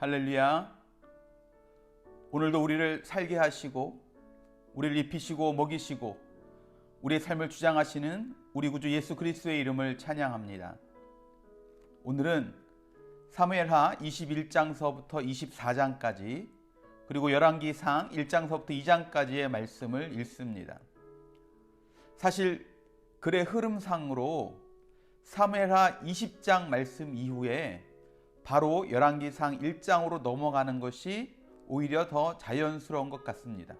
할렐루야. 오늘도 우리를 살게 하시고 우리를 입히시고 먹이시고 우리의 삶을 주장하시는 우리 구주 예수 그리스도의 이름을 찬양합니다. 오늘은 사무엘하 21장서부터 24장까지 그리고 열왕기상 1장서부터 2장까지의 말씀을 읽습니다. 사실 글의 흐름상으로 사무엘하 20장 말씀 이후에 바로 열왕기상 1장으로 넘어가는 것이 오히려 더 자연스러운 것 같습니다.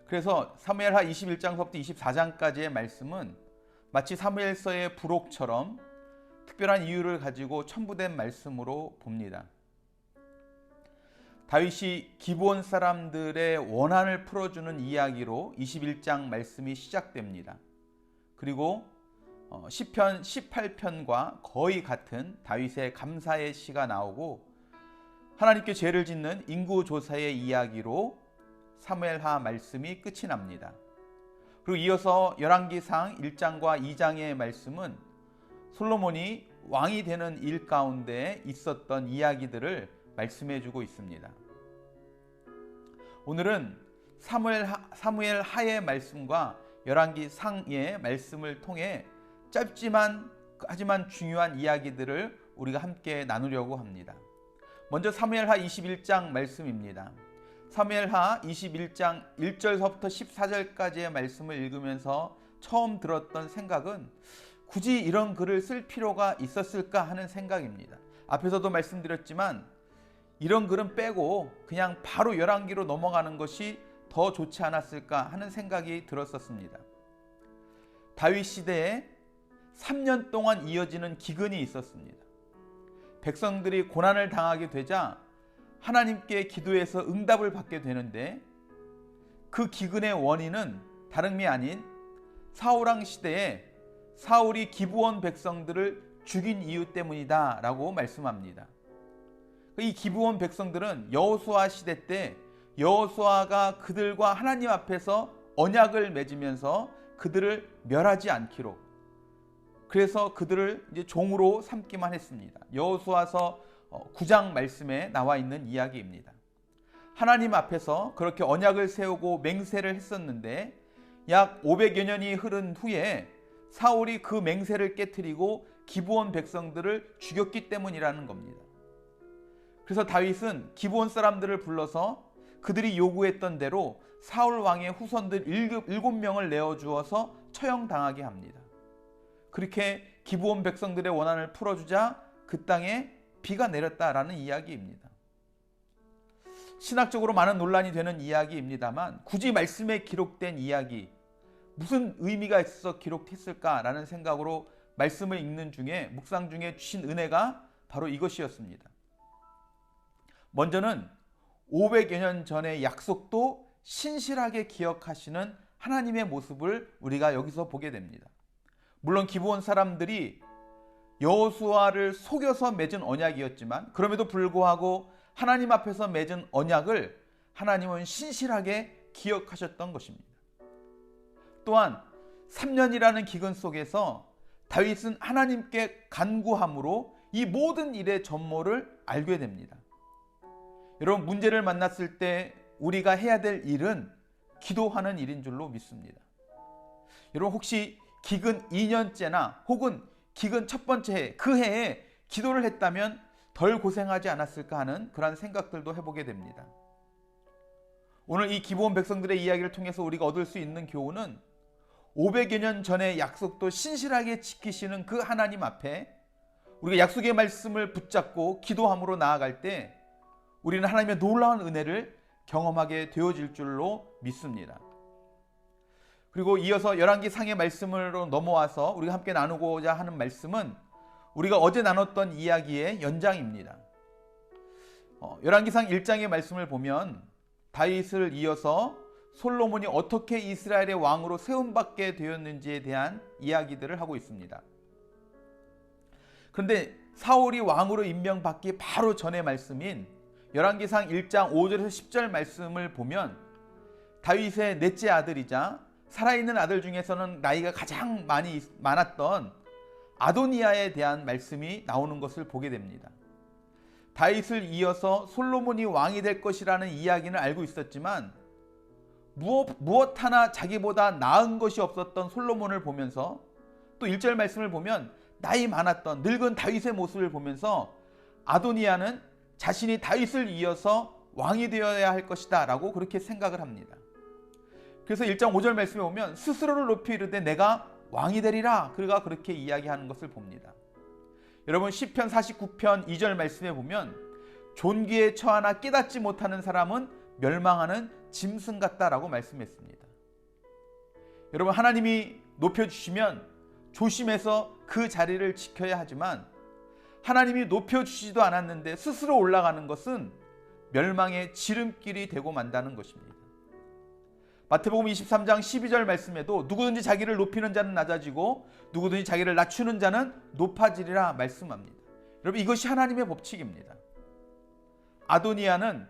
그래서 사무엘하 21장서부터 24장까지의 말씀은 마치 사무엘서의 부록처럼 특별한 이유를 가지고 첨부된 말씀으로 봅니다. 다윗이 기브온 사람들의 원한을 풀어주는 이야기로 21장 말씀이 시작됩니다. 그리고 시편 18편과 거의 같은 다윗의 감사의 시가 나오고 하나님께 죄를 짓는 인구조사의 이야기로 사무엘하 말씀이 끝이 납니다. 그리고 이어서 열왕기상 1장과 2장의 말씀은 솔로몬이 왕이 되는 일 가운데 있었던 이야기들을 말씀해 주고 있습니다. 오늘은 사무엘하의 말씀과 열왕기상의 말씀을 통해 짧지만 하지만 중요한 이야기들을 우리가 함께 나누려고 합니다. 먼저 사무엘하 21장 말씀입니다. 사무엘하 21장 1절서부터 14절까지의 말씀을 읽으면서 처음 들었던 생각은 굳이 이런 글을 쓸 필요가 있었을까 하는 생각입니다. 앞에서도 말씀드렸지만 이런 글은 빼고 그냥 바로 열왕기로 넘어가는 것이 더 좋지 않았을까 하는 생각이 들었었습니다. 다윗 시대에 3년 동안 이어지는 기근이 있었습니다. 백성들이 고난을 당하게 되자 하나님께 기도해서 응답을 받게 되는데 그 기근의 원인은 다름이 아닌 사울왕 시대에 사울이 기브온 백성들을 죽인 이유 때문이다 라고 말씀합니다. 이 기브온 백성들은 여호수아 시대 때 여호수아가 그들과 하나님 앞에서 언약을 맺으면서 그들을 멸하지 않기로, 그래서 그들을 이제 종으로 삼기만 했습니다. 여호수아서 9장 말씀에 나와 있는 이야기입니다. 하나님 앞에서 그렇게 언약을 세우고 맹세를 했었는데 약 500여 년이 흐른 후에 사울이 그 맹세를 깨트리고 기브온 백성들을 죽였기 때문이라는 겁니다. 그래서 다윗은 기브온 사람들을 불러서 그들이 요구했던 대로 사울 왕의 후손들 7명을 내어주어서 처형당하게 합니다. 그렇게 기브온 백성들의 원한을 풀어주자 그 땅에 비가 내렸다라는 이야기입니다. 신학적으로 많은 논란이 되는 이야기입니다만 굳이 말씀에 기록된 이야기, 무슨 의미가 있어서 기록했을까라는 생각으로 말씀을 읽는 중에, 묵상 중에 주신 은혜가 바로 이것이었습니다. 먼저는 500여 년 전의 약속도 신실하게 기억하시는 하나님의 모습을 우리가 여기서 보게 됩니다. 물론 기브온 사람들이 여호수아를 속여서 맺은 언약이었지만 그럼에도 불구하고 하나님 앞에서 맺은 언약을 하나님은 신실하게 기억하셨던 것입니다. 또한 3년이라는 기근 속에서 다윗은 하나님께 간구함으로 이 모든 일의 전모를 알게 됩니다. 여러분, 문제를 만났을 때 우리가 해야 될 일은 기도하는 일인 줄로 믿습니다. 여러분, 혹시 기근 2년째나 혹은 기근 첫 번째 해, 그 해에 기도를 했다면 덜 고생하지 않았을까 하는 그런 생각들도 해보게 됩니다. 오늘 이 기브온 백성들의 이야기를 통해서 우리가 얻을 수 있는 교훈은 500여 년 전의 약속도 신실하게 지키시는 그 하나님 앞에 우리가 약속의 말씀을 붙잡고 기도함으로 나아갈 때 우리는 하나님의 놀라운 은혜를 경험하게 되어질 줄로 믿습니다. 그리고 이어서 열왕기상의 말씀으로 넘어와서 우리가 함께 나누고자 하는 말씀은 우리가 어제 나눴던 이야기의 연장입니다. 열왕기상 1장의 말씀을 보면 다윗을 이어서 솔로몬이 어떻게 이스라엘의 왕으로 세움받게 되었는지에 대한 이야기들을 하고 있습니다. 그런데 사울이 왕으로 임명받기 바로 전의 말씀인 열왕기상 1장 5절에서 10절 말씀을 보면 다윗의 넷째 아들이자 살아있는 아들 중에서는 나이가 가장 많았던 아도니아에 대한 말씀이 나오는 것을 보게 됩니다. 다윗을 이어서 솔로몬이 왕이 될 것이라는 이야기는 알고 있었지만 무엇 하나 자기보다 나은 것이 없었던 솔로몬을 보면서 또 1절 말씀을 보면 나이 많았던 늙은 다윗의 모습을 보면서 아도니아는 자신이 다윗을 이어서 왕이 되어야 할 것이다 라고 그렇게 생각을 합니다. 그래서 1장 5절 말씀에 보면 스스로를 높이 이르되 내가 왕이 되리라 그가 그렇게 이야기하는 것을 봅니다. 여러분 시편 49편 2절 말씀에 보면 존귀에 처하나 깨닫지 못하는 사람은 멸망하는 짐승 같다라고 말씀했습니다. 여러분 하나님이 높여주시면 조심해서 그 자리를 지켜야 하지만 하나님이 높여주시지도 않았는데 스스로 올라가는 것은 멸망의 지름길이 되고 만다는 것입니다. 마태복음 23장 12절 말씀에도 누구든지 자기를 높이는 자는 낮아지고 누구든지 자기를 낮추는 자는 높아지리라 말씀합니다. 여러분 이것이 하나님의 법칙입니다. 아도니아는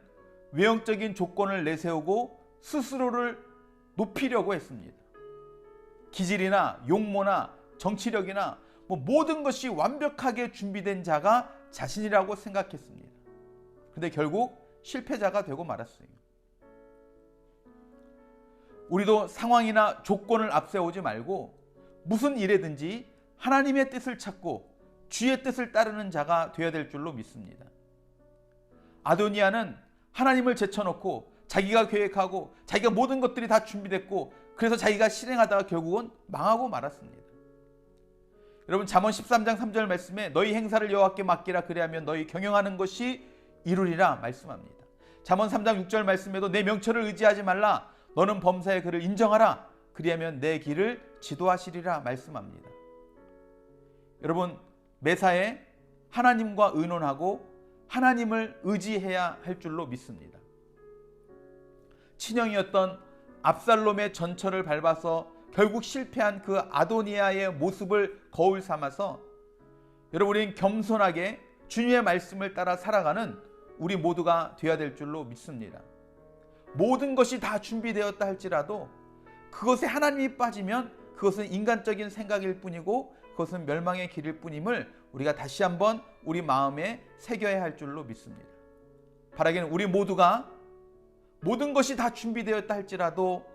외형적인 조건을 내세우고 스스로를 높이려고 했습니다. 기질이나 용모나 정치력이나 모든 것이 완벽하게 준비된 자가 자신이라고 생각했습니다. 근데 결국 실패자가 되고 말았어요. 우리도 상황이나 조건을 앞세우지 말고 무슨 일에든지 하나님의 뜻을 찾고 주의 뜻을 따르는 자가 되어야 될 줄로 믿습니다. 아도니아는 하나님을 제쳐놓고 자기가 계획하고 자기가 모든 것들이 다 준비됐고 그래서 자기가 실행하다가 결국은 망하고 말았습니다. 여러분 잠언 13장 3절 말씀에 너희 행사를 여호와께 맡기라 그리하면 너희 경영하는 것이 이루리라 말씀합니다. 잠언 3장 6절 말씀에도 내 명철을 의지하지 말라 너는 범사의 그를 인정하라 그리하면 내 길을 지도하시리라 말씀합니다. 여러분 매사에 하나님과 의논하고 하나님을 의지해야 할 줄로 믿습니다. 친형이었던 압살롬의 전철을 밟아서 결국 실패한 그 아도니아의 모습을 거울 삼아서 여러분 우리는 겸손하게 주님의 말씀을 따라 살아가는 우리 모두가 되어야 될 줄로 믿습니다. 모든 것이 다 준비되었다 할지라도 그것에 하나님이 빠지면 그것은 인간적인 생각일 뿐이고 그것은 멸망의 길일 뿐임을 우리가 다시 한번 우리 마음에 새겨야 할 줄로 믿습니다. 바라기는 우리 모두가 모든 것이 다 준비되었다 할지라도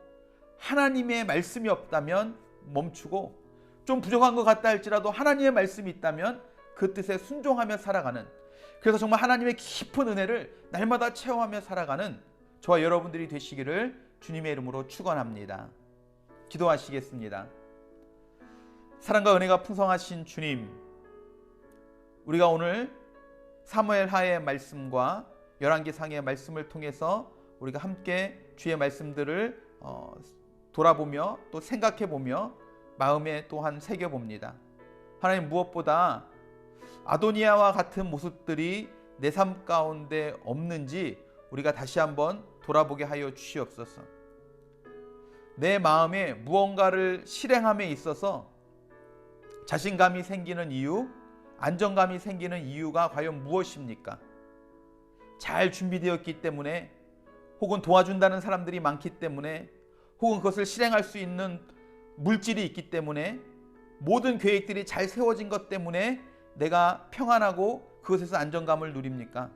하나님의 말씀이 없다면 멈추고 좀 부족한 것 같다 할지라도 하나님의 말씀이 있다면 그 뜻에 순종하며 살아가는 그래서 정말 하나님의 깊은 은혜를 날마다 체험하며 살아가는 저와 여러분들이 되시기를 주님의 이름으로 축원합니다. 기도하시겠습니다. 사랑과 은혜가 풍성하신 주님, 우리가 오늘 사무엘 하의 말씀과 열왕기상의 말씀을 통해서 우리가 함께 주의 말씀들을 돌아보며 또 생각해보며 마음에 또한 새겨봅니다. 하나님 무엇보다 아도니아와 같은 모습들이 내 삶 가운데 없는지 우리가 다시 한번 돌아보게 하여 주시옵소서. 내 마음에 무언가를 실행함에 있어서 자신감이 생기는 이유, 안정감이 생기는 이유가 과연 무엇입니까? 잘 준비되었기 때문에 혹은 도와준다는 사람들이 많기 때문에 혹은 그것을 실행할 수 있는 물질이 있기 때문에 모든 계획들이 잘 세워진 것 때문에 내가 평안하고 그것에서 안정감을 누립니까?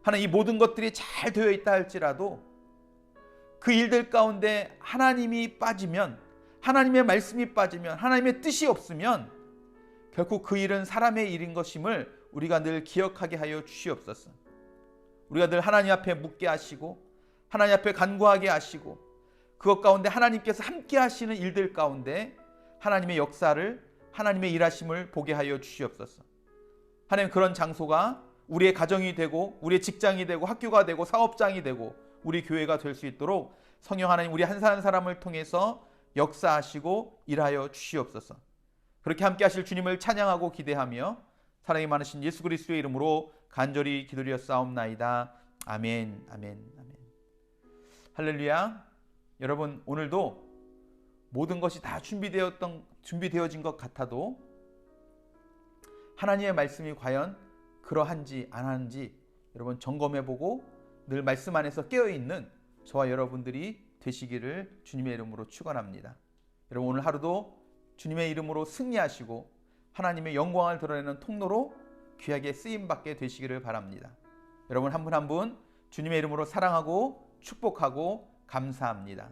하나님 이 모든 것들이 잘 되어 있다 할지라도 그 일들 가운데 하나님이 빠지면 하나님의 말씀이 빠지면 하나님의 뜻이 없으면 결국 그 일은 사람의 일인 것임을 우리가 늘 기억하게 하여 주시옵소서. 우리가 늘 하나님 앞에 묻게 하시고 하나님 앞에 간구하게 하시고 그것 가운데 하나님께서 함께 하시는 일들 가운데 하나님의 역사를 하나님의 일하심을 보게 하여 주시옵소서. 하나님 그런 장소가 우리의 가정이 되고 우리의 직장이 되고 학교가 되고 사업장이 되고 우리 교회가 될 수 있도록 성령 하나님 우리 한 사람 한 사람을 통해서 역사하시고 일하여 주시옵소서. 그렇게 함께 하실 주님을 찬양하고 기대하며 사랑이 많으신 예수 그리스도의 이름으로 간절히 기도드렸사옵나이다. 아멘, 아멘, 아멘. 할렐루야. 여러분 오늘도 모든 것이 다 준비되어진 것 같아도 하나님의 말씀이 과연 그러한지 안 하는지 여러분 점검해보고 늘 말씀 안에서 깨어있는 저와 여러분들이 되시기를 주님의 이름으로 축원합니다. 여러분 오늘 하루도 주님의 이름으로 승리하시고 하나님의 영광을 드러내는 통로로 귀하게 쓰임받게 되시기를 바랍니다. 여러분 한 분 한 분 주님의 이름으로 사랑하고 축복하고 감사합니다.